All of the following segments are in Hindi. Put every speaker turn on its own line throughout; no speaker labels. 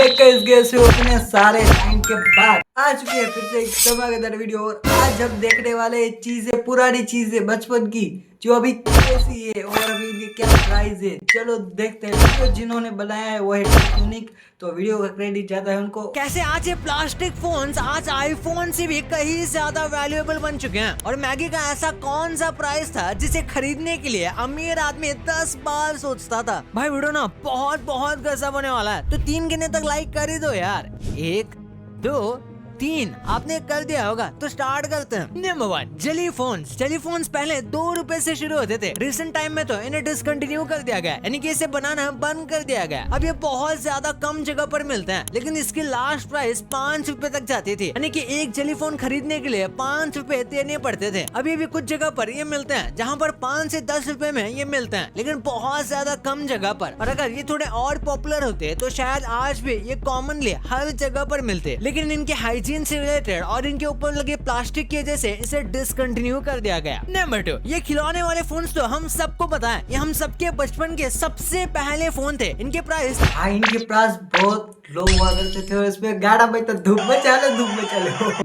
बैक गाइस, कैसे हो इतने सारे टाइम के बाद आ चुके हैं फिर से एक धमाकेदार वीडियो। और आज हम देखने वाले चीजें, पुरानी चीजें बचपन की जो अभी कैसी है और अभी इनके क्या प्राइस है। चलो देखते हैं। वीडियो जिन्होंने बनाया है वो है टेक्निक, तो वीडियो का क्रेडिट जाता है उनको।
कैसे आज ये प्लास्टिक फोन्स आज आईफोन से भी कहीं ज्यादा वैल्यूएबल बन चुके हैं। और मैगी का ऐसा कौन सा प्राइस था जिसे खरीदने के लिए अमीर आदमी 10 बार सोचता था। भाई वीडियो ना बहुत गजब होने वाला है, तो 3 गिनने तक लाइक कर ही दो यार। 1 2 3 आपने कर दिया होगा, तो स्टार्ट करते हैं। Number 1, telephones. टेलीफोन्स पहले 2 रुपए से शुरू होते थे। रिसेंट टाइम में तो इन्हें डिसकंटिन्यू कर दिया गया, यानी कि इसे बनाना बंद कर दिया गया। अब ये बहुत ज्यादा कम जगह पर मिलते हैं, लेकिन इसकी लास्ट प्राइस 5 रुपए तक जाती थी, यानी कि एक टेलीफोन खरीदने के लिए 5 रुपए देने पड़ते थे। अभी भी कुछ जगह पर ये मिलते हैं जहाँ पर 5 से 10 रुपए में ये मिलते हैं, लेकिन बहुत ज्यादा कम जगह पर। और अगर ये थोड़े और पॉपुलर होते तो शायद आज भी ये कॉमनली हर जगह पर मिलते, लेकिन इनके हाइजीन से रिलेटेड और इनके ऊपर लगे प्लास्टिक की वजह से इसे डिसकंटिन्यू कर दिया गया। नंबर 2, ये खिलौने वाले फोन्स तो हम सबको पता है, ये हम सबके बचपन के सबसे पहले फोन थे। इनके प्राइस
इनके प्राइस बहुत लो हुआ करते थे और इसमें गाड़ा भाई तो धूप में चले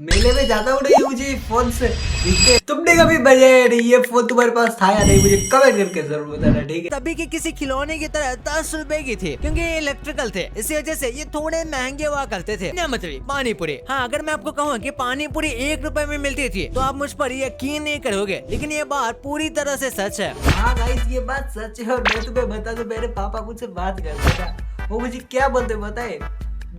मेले में ज्यादा उड़ रही मुझे फोन से। तुमने कभी बजाया नहीं ये फोन, तुम्हारे पास था या नहीं, मुझे कमेंट करके जरूर बताना, ठीक है।
तभी के किसी खिलौने की तरह 10 रुपए की थी, क्योंकि ये इलेक्ट्रिकल थे, इसी वजह से ये थोड़े महंगे हुआ करते थे। नंबर 3, पानी पूरी। हाँ, अगर मैं आपको कहूँ कि पानी पूरी 1 रुपए में मिलती थी तो आप मुझ पर यकीन नहीं करोगे, लेकिन ये बात पूरी तरह से सच है।
हाँ गाइस, ये बात सच है। और मैं तुम्हें बता दूं, मेरे पापा मुझसे बात करते था, वो मुझे क्या बोलते बताए,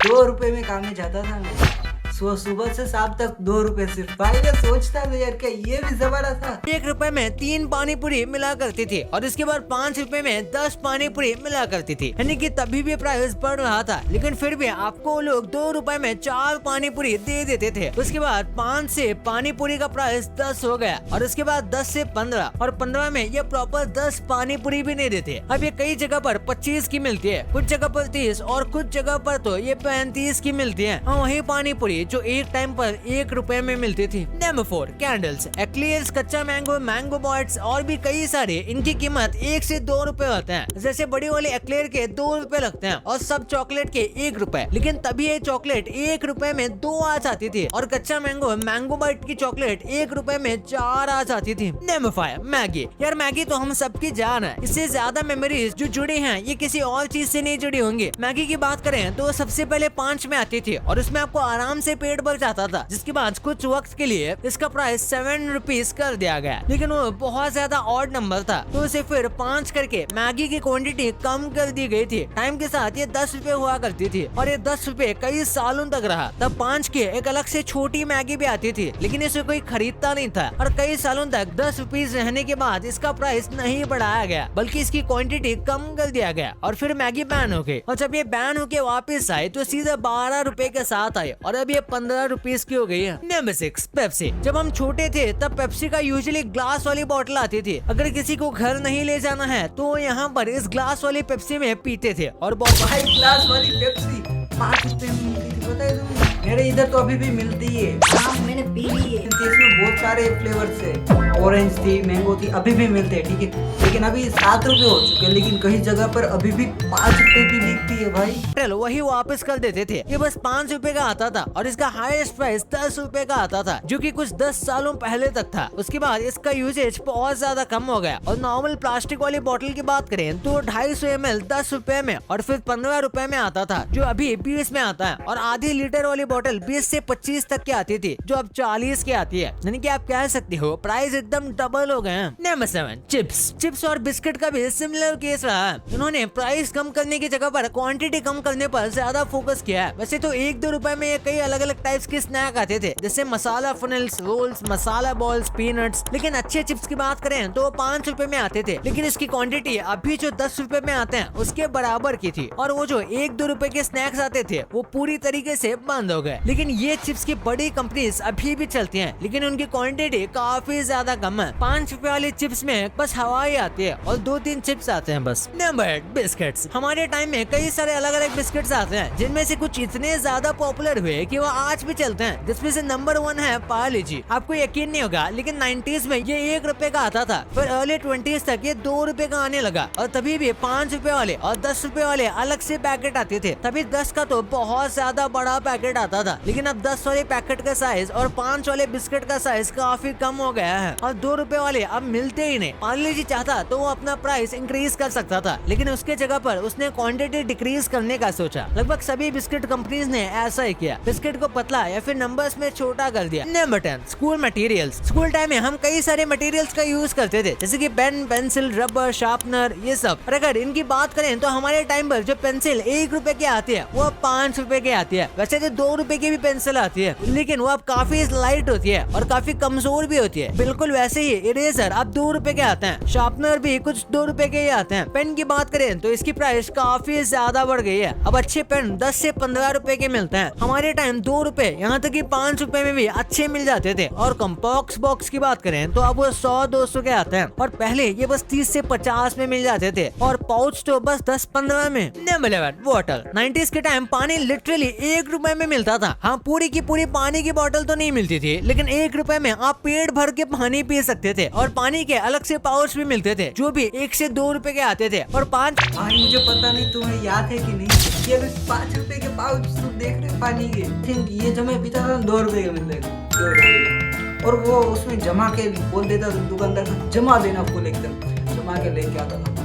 2 रुपए में काम में जाता था मैं, सुबह से शाम तक 2 रुपए सिर्फ। भाई मैं सोचता था यार क्या ये भी जमाना था।
1 रुपए में 3 पानी पूरी मिला करती थी और इसके बाद 5 रुपए में 10 पानी पूरी मिला करती थी, यानी कि तभी भी प्राइस बढ़ रहा था, लेकिन फिर भी आपको लोग 2 रुपए में 4 पानी पूरी दे देते थे। उसके बाद 5 से पानी पूरी का प्राइस 10 हो गया और उसके बाद 10 से 15 और 15 में ये प्रॉपर 10 पानी पूरी भी नहीं देते। अब ये कई जगह पर 25 की मिलती है, कुछ जगह पर 30 और कुछ जगह पर तो ये 35 की मिलती है। और वही पानी पूरी जो एक टाइम पर 1 रुपए में मिलती थी। Number 4, candles. एक्लेयर्स, कच्चा मैंगो, मैंगो बॉट्स और भी कई सारे, इनकी कीमत 1 से 2 रुपए होते हैं। जैसे बड़ी वाली एक्लेयर के 2 रुपए लगते हैं और सब चॉकलेट के 1 रुपए, लेकिन तभी ये चॉकलेट 1 रुपए में 2 आ जाती थी और कच्चा मैंगो, मैंगो बाइट की चॉकलेट 1 रुपए में 4 आ जाती थी। Number 5, Maggi. यार मैगी तो हम सबकी जान है, इससे ज्यादा मेमोरीज जो जुड़ी हैं ये किसी और चीज से नहीं जुड़ी होंगी। मैगी की बात करें तो सबसे पहले 5 में आती थी और उसमें आपको आराम से पेट भर जाता था, जिसके बाद कुछ वक्त के लिए इसका प्राइस 7 रुपीज कर दिया गया, लेकिन वो बहुत ज्यादा ऑड नंबर था, तो उसे फिर 5 करके मैगी की क्वांटिटी कम कर दी गई थी। टाइम के साथ ये 10 रुपए हुआ करती थी और ये 10 रुपए कई सालों तक रहा। तब 5 की एक अलग से छोटी मैगी भी आती थी, लेकिन इसे कोई खरीदता नहीं था और कई सालों तक 10 रुपीज रहने के बाद इसका प्राइस नहीं बढ़ाया गया, बल्कि इसकी क्वांटिटी कम कर दिया गया और फिर मैगी बैन हो गई। और जब ये बैन होके वापस आए तो सीधा 12 रुपए के साथ आए और अब ये 15 रुपीज की हो गई है। Number 6, Pepsi. जब हम छोटे थे तब पेप्सी का यूजुअली ग्लास वाली बोतल आती थी। अगर किसी को घर नहीं ले जाना है तो यहाँ पर इस ग्लास वाली पेप्सी में पीते थे। और
भाई ग्लास वाली पेप्सी 5 रुपए में मिलती थी, पता है तुम्हें? मेरे इधर तो अभी भी मिलती है। हाँ मैंने पी ली है। इसमें बहुत सारे फ्लेवर्स है, ऑरेंज थी, मैंगो थी, अभी भी मिलते हैं, ठीक है। लेकिन अभी 7 रुपए हो चुके हैं, लेकिन कई जगह पर अभी भी 5 रुपए की बिकती है भाई।
चलो वही वापस कर देते थे। ये बस 5 रुपए का आता था और इसका हाईएस्ट प्राइस 10 रुपए का आता था, जो कि कुछ 10 सालों पहले तक था। उसके बाद इसका यूजेज बहुत ज्यादा कम हो गया और नॉर्मल प्लास्टिक वाली बोतल की बात करें तो 250 ml 10 रुपए में और फिर 15 रुपए में आता था, जो अभी 20 में आता है। और आधी लीटर वाली बोतल 20 से 25 तक की आती थी, जो अब 40 की आती है, यानी कि आप कह सकते हो प्राइस एकदम डबल हो गए हैं। नंबर 7, चिप्स और बिस्किट का भी सिमिलर केस रहा है। उन्होंने प्राइस कम करने की जगह पर क्वांटिटी कम करने पर ज्यादा फोकस किया है। वैसे तो 1-2 रुपए में ये कई अलग अलग टाइप्स के स्नैक आते थे, जैसे मसाला फनल्स, रोल्स, मसाला बॉल्स, पीनट्स, लेकिन अच्छे चिप्स की बात करें तो 5 रुपए में आते थे, लेकिन इसकी क्वांटिटी अभी जो 10 रुपए में आते हैं उसके बराबर की थी। और वो जो 1-2 रुपए के स्नैक्स आते थे वो पूरी तरीके से बंद हो गए, लेकिन ये चिप्स की बड़ी कंपनीज अभी भी चलती हैं, लेकिन उनकी क्वांटिटी काफी ज्यादा कम है। 5 रुपए वाली चिप्स में बस हवा ही आती है और 2-3 चिप्स आते हैं बस। Number 8 biscuits. हमारे टाइम में कई सारे अलग अलग बिस्किट्स आते हैं, जिनमें से कुछ इतने ज्यादा पॉपुलर हुए कि वो आज भी चलते हैं, जिसमें से नंबर 1 है पार्ले जी। आपको यकीन नहीं होगा, लेकिन 90s में ये 1 रुपए का आता था, फिर अर्ली 20s तक ये 2 रुपए का आने लगा, और तभी भी 5 रुपए वाले और 10 रुपए वाले अलग से पैकेट आते थे। तभी 10 का तो बहुत ज्यादा बड़ा पैकेट आता था, लेकिन अब 10 वाले पैकेट का साइज और 5 वाले बिस्किट का साइज काफी कम हो गया है, और 2 रुपए वाले अब मिलते ही नहीं। पार्ले जी चाहता तो वो अपना प्राइस इंक्रीज कर सकता था, लेकिन उसके जगह पर उसने क्वांटिटी डिक्रीज करने का सोचा। लगभग सभी बिस्किट कंपनीज ने ऐसा ही किया, बिस्किट को पतला या फिर नंबर्स में छोटा कर दिया। Number 10 school materials. School time में हम कई सारे मटेरियल्स का यूज करते थे, जैसे कि पेन, पेंसिल, रबर, शार्पनर, ये सब। और अगर इनकी बात करें तो हमारे टाइम पर जो पेंसिल 1 रुपए की आती है वो 5 रुपए की आती है। वैसे तो 2 रुपए की भी पेंसिल आती है, लेकिन वो अब काफी लाइट होती है और काफी कमजोर भी होती है। बिल्कुल वैसे ही इरेजर अब 2 रुपए के आते हैं, शार्पनर भी कुछ 2 रुपए के ही आते हैं। पेन की बात करें तो इसकी प्राइस काफी ज्यादा बढ़ गई है, अब अच्छे पेन 10 से 15 रुपए के मिलते हैं। हमारे टाइम 2 रुपए यहाँ तक कि 5 रुपए में भी अच्छे मिल जाते थे। और कंपॉक्स बॉक्स की बात करें तो अब वो 100-200 के आते हैं, और पहले ये बस 30 से 50 में मिल जाते थे, और पाउच तो बस 10-15 में। Number 11 bottle. 90s के टाइम पानी लिटरली 1 रुपए में मिलता था। हाँ, पूरी की पूरी पानी की बोतल तो नहीं मिलती थी, लेकिन 1 रुपए में आप पेट भर के पानी पी सकते थे, और पानी के अलग से पाउच भी मिलते थे, जो भी 1 से 2 रुपए के आते थे। और 5
भाई मुझे पता नहीं तुम्हें याद है कि नहीं, ये 5 रुपए के पाउच तुम देख रहे हो पानी के, थिंक ये जो मैं पीता था 2 रुपए के मिलते थे, 2 रुपए के। और वो उसमें जमा के बोल देता दुकानदार को जमा देना, फुल एकदम जमा के लेके आता था।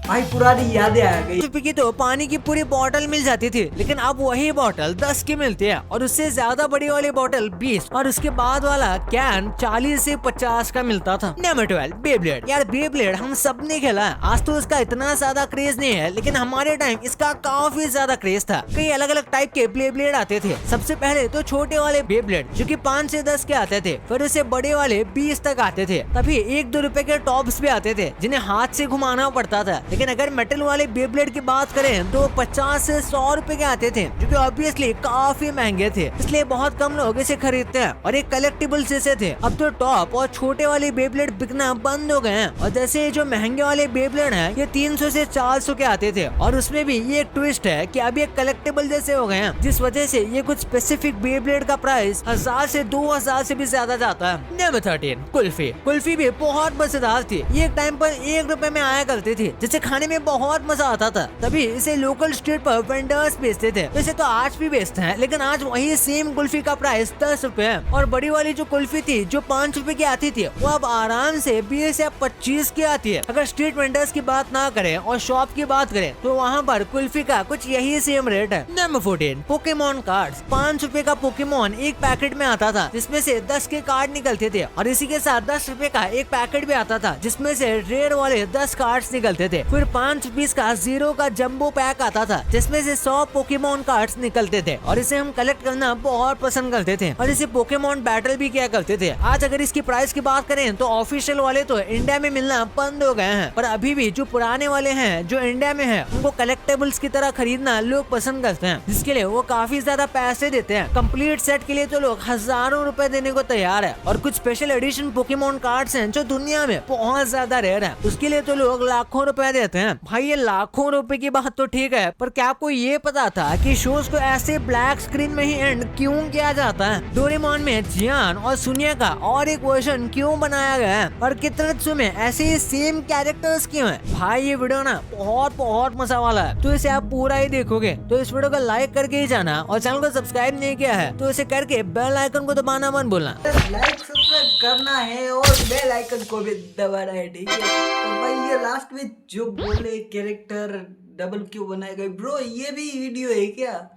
भाई पुरानी यादें आ गई।
रुपए की तो पानी की पूरी बोतल मिल जाती थी, लेकिन अब वही बोतल 10 की मिलती है, और उससे ज्यादा बड़ी वाली बोतल 20, और उसके बाद वाला कैन 40 से 50 का मिलता था। Number 12 Beyblade. यार बेब्लेड हम सब ने खेला है, आज तो इसका इतना ज्यादा क्रेज नहीं है, लेकिन हमारे टाइम इसका काफी ज्यादा क्रेज था। कई अलग अलग टाइप के बेब्लेड आते थे। सबसे पहले तो छोटे वाले बेब्लेड जो कि 5 से 10 के आते थे, फिर उसे बड़े वाले 20 तक आते थे। तभी 1-2 रुपए के टॉप्स भी आते थे, जिन्हें हाथ से घुमाना पड़ता था। लेकिन अगर मेटल वाले बेब्लेड की बात करें तो 50 से 100 रुपए के आते थे, जो कि ऑब्वियसली काफी महंगे थे, इसलिए बहुत कम लोग इसे खरीदते हैं, और एक कलेक्टिबल जैसे थे। अब तो टॉप और छोटे वाले बेब्लेड बिकना बंद हो गए हैं, और जैसे ये जो महंगे वाले बेब्लेड हैं ये 300 से 400 के आते थे, और उसमें भी ये एक ट्विस्ट है कि अब ये कलेक्टिबल जैसे हो गए हैं, जिस वजह से ये कुछ स्पेसिफिक बेब्लेड का प्राइस 1000 से 2000 से भी ज्यादा जाता है। नंबर 13 कुल्फी। कुल्फी भी बहुत मजेदार थी, ये एक टाइम पर 1 रुपए में आया करती थी, जिसे खाने में बहुत मजा आता था। तभी इसे लोकल स्ट्रीट पर वेंडर्स बेचते थे, वैसे तो आज भी बेचते हैं, लेकिन आज वही सेम कुल्फी का प्राइस 10 रुपए है। और बड़ी वाली जो कुल्फी थी जो 5 रुपए की आती थी, वो अब आराम से 20 या 25 की आती है। अगर स्ट्रीट वेंडर्स की बात ना करें और शॉप की बात करें तो वहाँ पर कुल्फी का कुछ यही सेम रेट है। Number 14 Pokemon cards. 5 रुपए का पोकेमोन एक पैकेट में आता था, जिसमें से 10 के कार्ड निकलते थे, और इसी के साथ 10 रुपए का एक पैकेट भी आता था, जिसमें से रेयर वाले 10 कार्ड्स निकलते थे। फिर 5 रुपीस का 0 का जंबो पैक आता था, जिसमें से 100 पोकेमोन कार्ड्स निकलते थे, और इसे हम कलेक्ट करना बहुत पसंद करते थे, और इसे पोकेमोन बैटल भी किया करते थे। आज अगर इसकी प्राइस की बात करें तो ऑफिशियल वाले तो इंडिया में मिलना बंद हो गए हैं, पर अभी भी जो पुराने वाले हैं जो इंडिया में है, उनको कलेक्टेबल्स की तरह खरीदना लोग पसंद करते हैं, जिसके लिए वो काफी ज्यादा पैसे देते हैं। कंप्लीट सेट के लिए तो लोग हजारों रुपए देने को तैयार है, और कुछ स्पेशल एडिशन पोकेमोन कार्ड्स हैं जो दुनिया में बहुत ज्यादा रेयर है, उसके लिए तो लोग लाखों रुपए देते हैं। भाई ये लाखों रुपए की बात तो ठीक है, पर क्या आपको ये पता था कि शोज को ऐसे ब्लैक स्क्रीन में ही एंड क्यों किया जाता है? डोरेमोन में जियान और सुनिया का और एक वर्जन क्यों बनाया गया है, और कितरत्सु में ऐसे ही सेम कैरेक्टर्स क्यों हैं? भाई ये वीडियो ना बहुत मजा वाला है, तो इसे आप पूरा ही देखोगे तो इस वीडियो को लाइक करके ही जाना, और चैनल को सब्सक्राइब नहीं किया है तो इसे करके बेल आइकन को दबाना मत भूलना।
लाइक सब्सक्राइब करना है और बेल आइकन को भी दबाना है, ठीक है? और भाई ये लास्ट में जो बोले कैरेक्टर डबल क्यों बनाए गए ब्रो, ये भी वीडियो है क्या?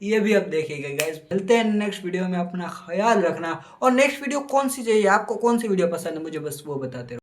ये भी आप देखेगा गाइस। मिलते हैं नेक्स्ट वीडियो में, अपना ख्याल रखना। और नेक्स्ट वीडियो कौन सी चाहिए आपको, कौन सी वीडियो पसंद है मुझे बस वो बताते रहो।